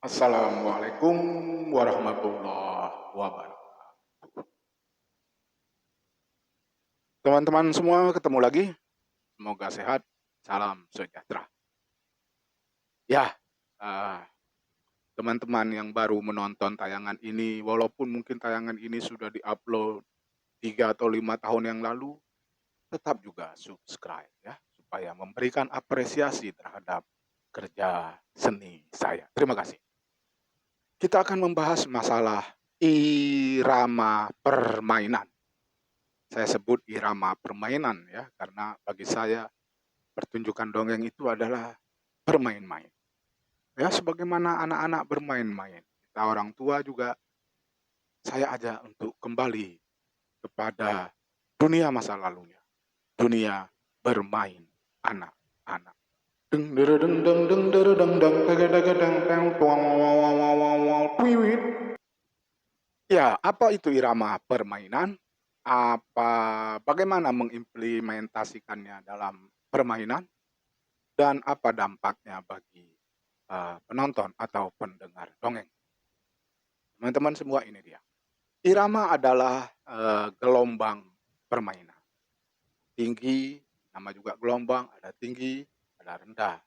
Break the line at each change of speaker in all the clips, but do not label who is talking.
Assalamualaikum warahmatullahi wabarakatuh. Teman-teman semua ketemu lagi. Semoga sehat. Salam sejahtera. Ya, teman-teman yang baru menonton tayangan ini, walaupun mungkin tayangan ini sudah diupload 3 atau 5 tahun yang lalu, tetap juga subscribe ya, supaya memberikan apresiasi terhadap kerja seni saya. Terima kasih. Kita akan membahas masalah irama permainan. Saya sebut irama permainan ya, karena bagi saya pertunjukan dongeng itu adalah bermain-main. Ya, sebagaimana anak-anak bermain-main. Kita orang tua juga saya ajak untuk kembali kepada dunia masa lalunya. Dunia bermain anak-anak. Ya, apa itu irama permainan? Bagaimana mengimplementasikannya dalam permainan? Dan apa dampaknya bagi penonton atau pendengar dongeng? Teman-teman semua, ini dia. Irama adalah gelombang permainan. Tinggi, nama juga gelombang, ada tinggi, ada rendah.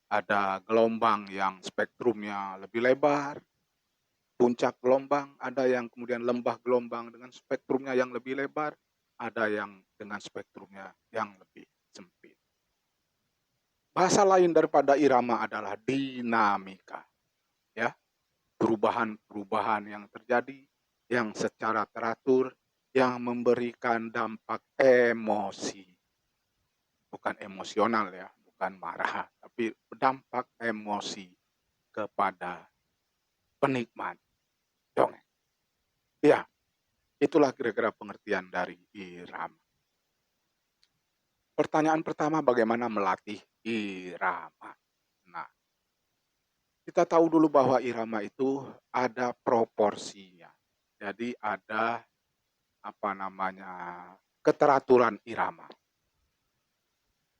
Ada gelombang yang spektrumnya lebih lebar, puncak gelombang, ada yang kemudian lembah gelombang dengan spektrumnya yang lebih lebar, ada yang dengan spektrumnya yang lebih sempit. Bahasa lain daripada irama adalah dinamika. Ya, perubahan-perubahan yang terjadi yang secara teratur yang memberikan dampak emosi. Bukan emosional ya, bukan marah, tapi berdampak emosi kepada penikmat dongeng. Ya, itulah kira-kira pengertian dari irama. Pertanyaan pertama, bagaimana melatih irama? Nah, kita tahu dulu bahwa irama itu ada proporsinya. Jadi ada keteraturan irama.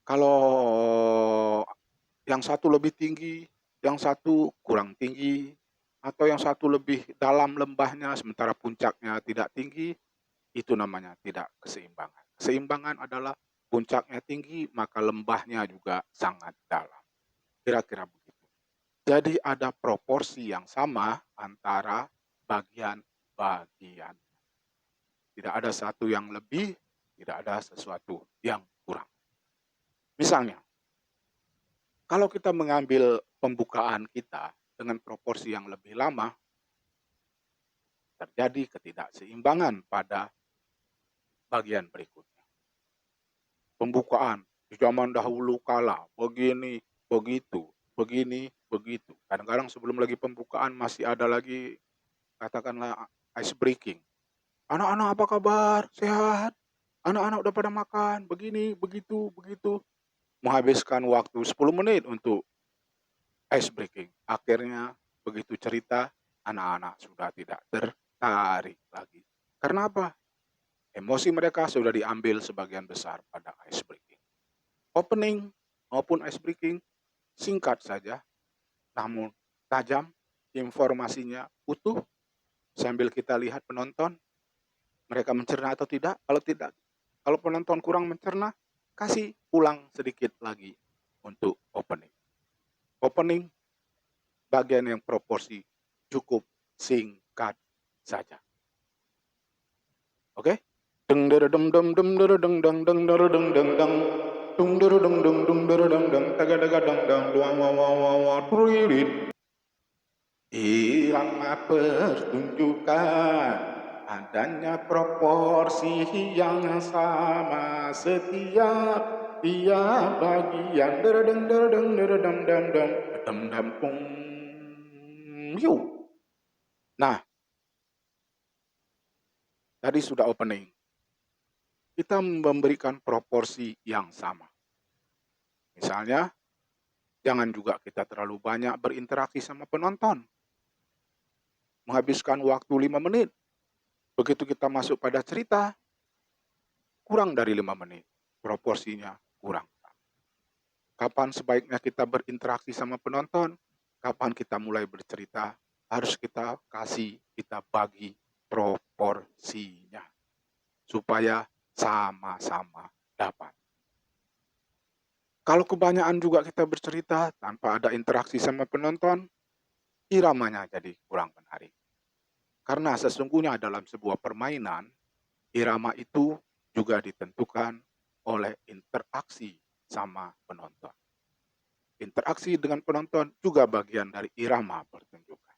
Kalau yang satu lebih tinggi, yang satu kurang tinggi, atau yang satu lebih dalam lembahnya sementara puncaknya tidak tinggi, itu namanya tidak keseimbangan. Keseimbangan adalah puncaknya tinggi, maka lembahnya juga sangat dalam. Kira-kira begitu. Jadi ada proporsi yang sama antara bagian-bagian. Tidak ada satu yang lebih, tidak ada sesuatu yang kurang. Misalnya, kalau kita mengambil pembukaan kita dengan proporsi yang lebih lama, terjadi ketidakseimbangan pada bagian berikutnya. Pembukaan di zaman dahulu kala, begini, begitu, begini, begitu. Kadang-kadang sebelum lagi pembukaan masih ada lagi, katakanlah ice breaking. Anak-anak apa kabar? Sehat? Anak-anak udah pada makan? Begini, begitu, begitu. Menghabiskan waktu 10 menit untuk ice breaking. Akhirnya begitu cerita, anak-anak sudah tidak tertarik lagi. Karena apa? Emosi mereka sudah diambil sebagian besar pada ice breaking. Opening maupun ice breaking singkat saja, namun tajam, informasinya utuh, sambil kita lihat penonton, mereka mencerna atau tidak. Kalau penonton kurang mencerna, kasih ulang sedikit lagi untuk opening. Opening bagian yang proporsi cukup singkat saja. Oke? Irama pertunjukan adanya proporsi yang sama setiap bagian. Nah, tadi sudah opening. kita memberikan proporsi yang sama. Misalnya, jangan juga kita terlalu banyak berinteraksi sama penonton. Menghabiskan waktu 5 menit. Begitu kita masuk pada cerita, kurang dari 5 menit. Proporsinya kurang. Kapan sebaiknya kita berinteraksi sama penonton? Kapan kita mulai bercerita? Harus kita bagi proporsinya. Supaya sama-sama dapat. Kalau kebanyakan juga kita bercerita tanpa ada interaksi sama penonton, iramanya jadi kurang menarik. Karena sesungguhnya dalam sebuah permainan, irama itu juga ditentukan oleh interaksi sama penonton. Interaksi dengan penonton juga bagian dari irama pertunjukan.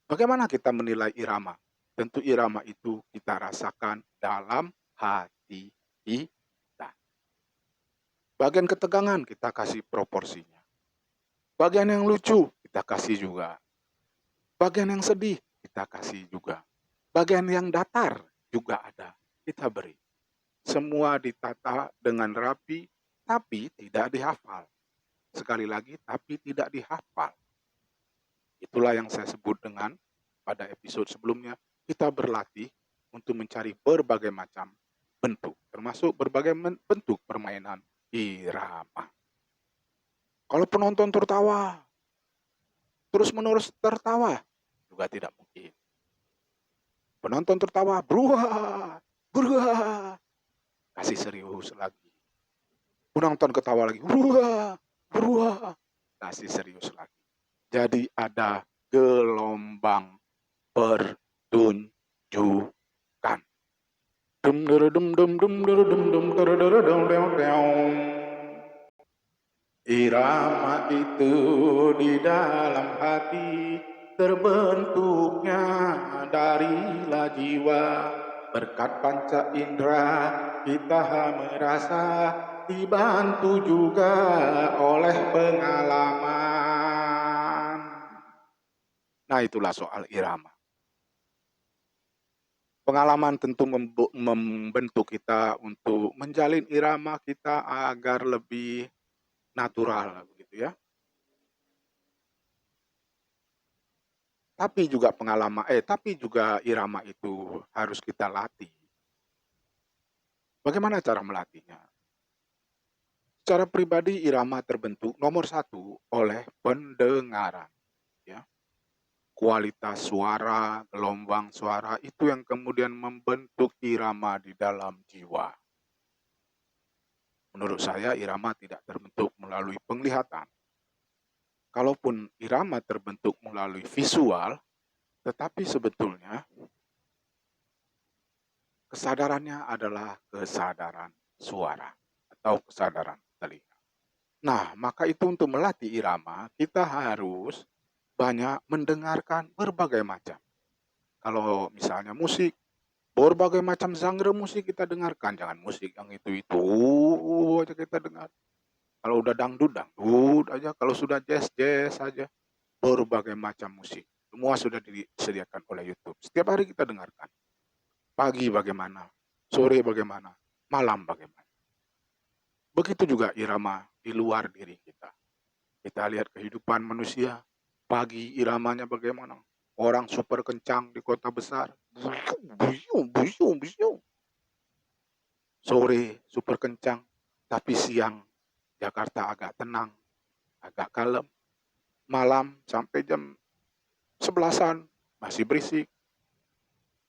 Bagaimana kita menilai irama? Tentu irama itu kita rasakan dalam hati kita. Bagian ketegangan kita kasih proporsinya. Bagian yang lucu kita kasih juga. Bagian yang sedih kita kasih juga. Bagian yang datar juga ada, kita beri. Semua ditata dengan rapi, tapi tidak dihafal. Sekali lagi, tapi tidak dihafal. Itulah yang saya sebut dengan pada episode sebelumnya, kita berlatih untuk mencari berbagai macam bentuk, termasuk berbagai bentuk permainan irama. Kalau penonton tertawa, terus-menerus tertawa, juga tidak mungkin. Penonton tertawa, beruah, beruah, kasih serius lagi. Penonton ketawa lagi, beruah, beruah, kasih serius lagi. Jadi ada gelombang pertunjukan. Irama itu di dalam hati terbentuknya darilah jiwa. Berkat panca indera kita merasa dibantu juga oleh pengalaman. Nah, itulah soal irama. Pengalaman tentu membentuk kita untuk menjalin irama kita agar lebih natural begitu ya. Tapi juga irama itu harus kita latih. Bagaimana cara melatihnya? Secara pribadi irama terbentuk nomor 1 oleh pendengaran. Ya. Kualitas suara, gelombang suara itu yang kemudian membentuk irama di dalam jiwa. Menurut saya irama tidak terbentuk melalui penglihatan. Kalaupun irama terbentuk melalui visual, tetapi sebetulnya kesadarannya adalah kesadaran suara atau kesadaran telinga. Nah, maka itu untuk melatih irama, kita harus banyak mendengarkan berbagai macam. Kalau misalnya musik, berbagai macam genre musik kita dengarkan. Jangan musik yang itu aja kita dengar. Kalau udah dangdut, dangdut aja. Kalau sudah jazz, jazz aja. Berbagai macam musik. Semua sudah disediakan oleh YouTube. Setiap hari kita dengarkan. Pagi bagaimana, sore bagaimana, malam bagaimana. Begitu juga irama di luar diri kita. Kita lihat kehidupan manusia, pagi iramanya bagaimana. Orang super kencang di kota besar. Sore super kencang, tapi siang Jakarta agak tenang, agak kalem. Malam sampai jam 11-an masih berisik.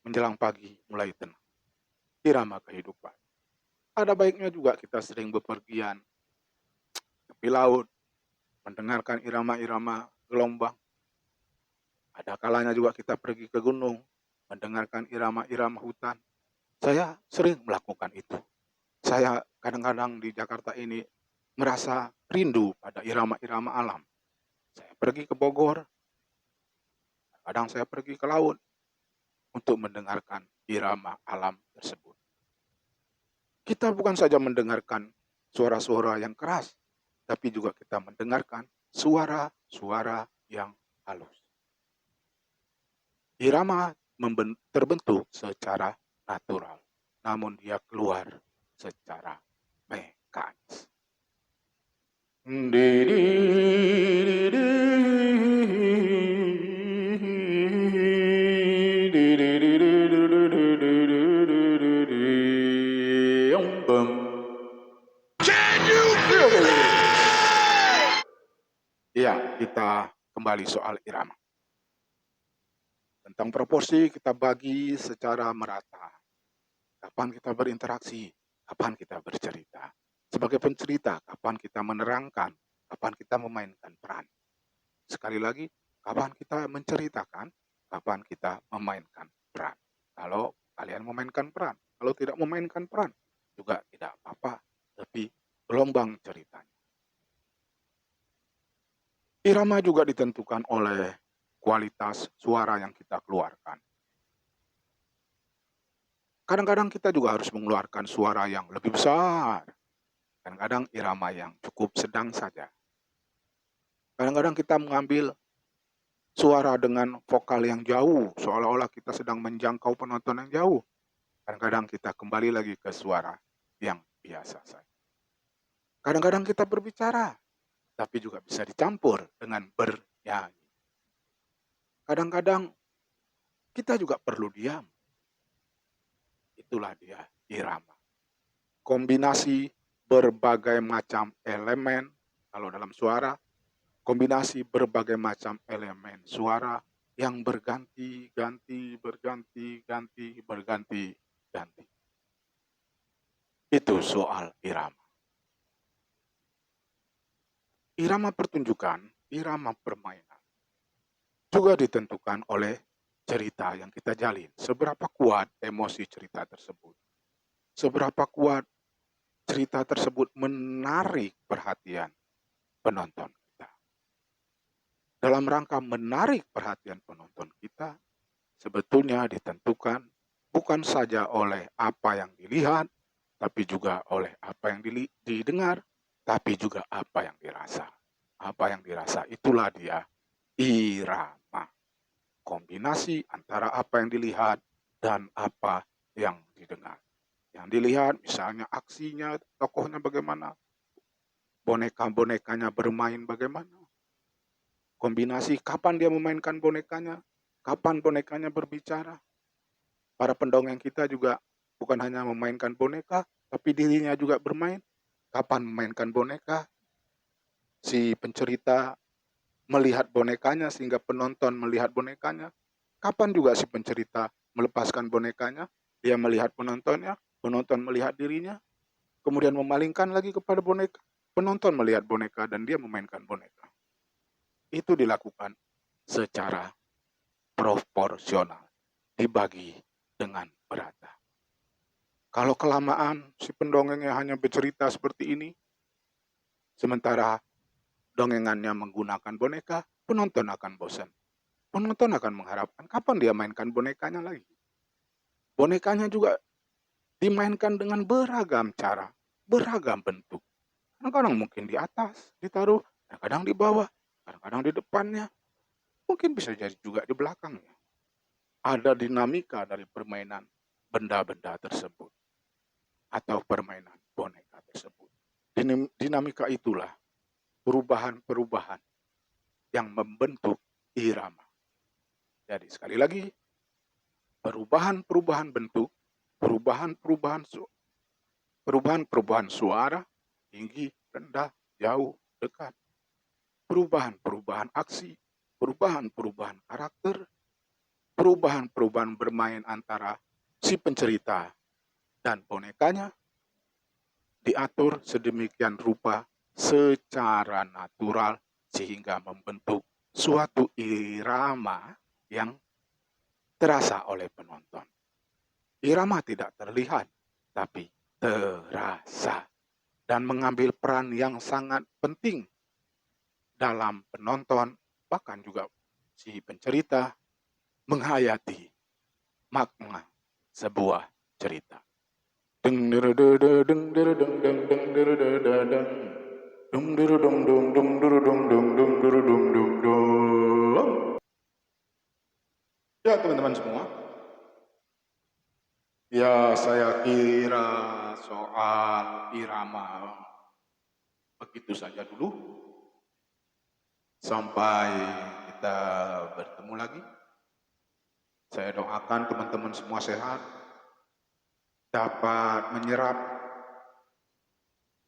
Menjelang pagi mulai tenang. Irama kehidupan. Ada baiknya juga kita sering bepergian tepi laut, mendengarkan irama-irama gelombang. Ada kalanya juga kita pergi ke gunung, mendengarkan irama-irama hutan. Saya sering melakukan itu. Saya kadang-kadang di Jakarta ini merasa rindu pada irama-irama alam. Saya pergi ke Bogor, kadang saya pergi ke laut untuk mendengarkan irama alam tersebut. Kita bukan saja mendengarkan suara-suara yang keras, tapi juga kita mendengarkan suara-suara yang halus. Irama terbentuk secara natural. namun dia keluar secara mekanis. Ya, kita kembali soal irama. Tentang proporsi kita bagi secara merata. Kapan kita berinteraksi, kapan kita bercerita. Sebagai pencerita, kapan kita menerangkan, kapan kita memainkan peran. Sekali lagi, kapan kita menceritakan, kapan kita memainkan peran. Kalau kalian memainkan peran, kalau tidak memainkan peran, juga tidak apa-apa, tapi gelombang ceritanya. Irama juga ditentukan oleh kualitas suara yang kita keluarkan. Kadang-kadang kita juga harus mengeluarkan suara yang lebih besar. Kadang-kadang irama yang cukup sedang saja. Kadang-kadang kita mengambil suara dengan vokal yang jauh, seolah-olah kita sedang menjangkau penonton yang jauh. Kadang-kadang kita kembali lagi ke suara yang biasa saja. Kadang-kadang kita berbicara, tapi juga bisa dicampur dengan bernyanyi. Kadang-kadang kita juga perlu diam. Itulah dia irama. Kombinasi berbagai macam elemen, kalau dalam suara, kombinasi berbagai macam elemen suara yang berganti-ganti, berganti-ganti. Itu soal irama. Irama pertunjukan, irama permainan juga ditentukan oleh cerita yang kita jalin. Seberapa kuat emosi cerita tersebut. Seberapa kuat cerita tersebut menarik perhatian penonton kita. Dalam rangka menarik perhatian penonton kita, sebetulnya ditentukan bukan saja oleh apa yang dilihat, tapi juga oleh apa yang didengar, tapi juga apa yang dirasa. Apa yang dirasa itulah dia irama. Kombinasi antara apa yang dilihat dan apa yang didengar. Yang dilihat misalnya aksinya, tokohnya bagaimana, boneka-bonekanya bermain bagaimana. Kombinasi kapan dia memainkan bonekanya, kapan bonekanya berbicara. Para pendongeng kita juga bukan hanya memainkan boneka, tapi dirinya juga bermain. Kapan memainkan boneka, si pencerita melihat bonekanya sehingga penonton melihat bonekanya. Kapan juga si pencerita melepaskan bonekanya, dia melihat penontonnya, penonton melihat dirinya, kemudian memalingkan lagi kepada boneka, penonton melihat boneka dan dia memainkan boneka. Itu dilakukan secara proporsional, dibagi dengan merata. Kalau kelamaan si pendongengnya hanya bercerita seperti ini, sementara dongengannya menggunakan boneka, penonton akan bosan. Penonton akan mengharapkan kapan dia mainkan bonekanya lagi. Bonekanya juga dimainkan dengan beragam cara, beragam bentuk. Kadang-kadang mungkin di atas, ditaruh, kadang-kadang di bawah, kadang-kadang di depannya, mungkin bisa jadi juga di belakangnya. Ada dinamika dari permainan benda-benda tersebut atau permainan boneka tersebut. Dinamika itulah perubahan-perubahan yang membentuk irama. Jadi sekali lagi, perubahan-perubahan bentuk, perubahan-perubahan suara, tinggi, rendah, jauh, dekat, perubahan-perubahan aksi, perubahan-perubahan karakter, perubahan-perubahan bermain antara si pencerita dan bonekanya diatur sedemikian rupa secara natural sehingga membentuk suatu irama yang terasa oleh penonton. Irama tidak terlihat, tapi terasa dan mengambil peran yang sangat penting dalam penonton, bahkan juga si pencerita menghayati makna sebuah cerita. Ya teman-teman semua, Ya, saya kira soal irama begitu saja dulu. Sampai kita bertemu lagi. Saya doakan teman-teman semua sehat, dapat menyerap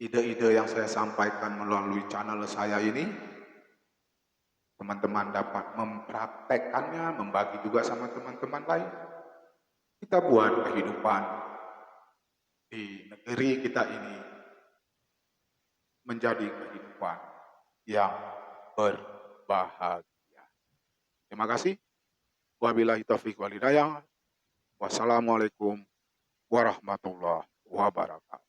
ide-ide yang saya sampaikan melalui channel saya ini. Teman-teman dapat mempraktekkannya, membagi juga sama teman-teman lain. Kita buat kehidupan di negeri kita ini menjadi kehidupan yang berbahagia. Terima kasih. Wabillahi taufiq wal hidayah. Wassalamualaikum warahmatullahi wabarakatuh.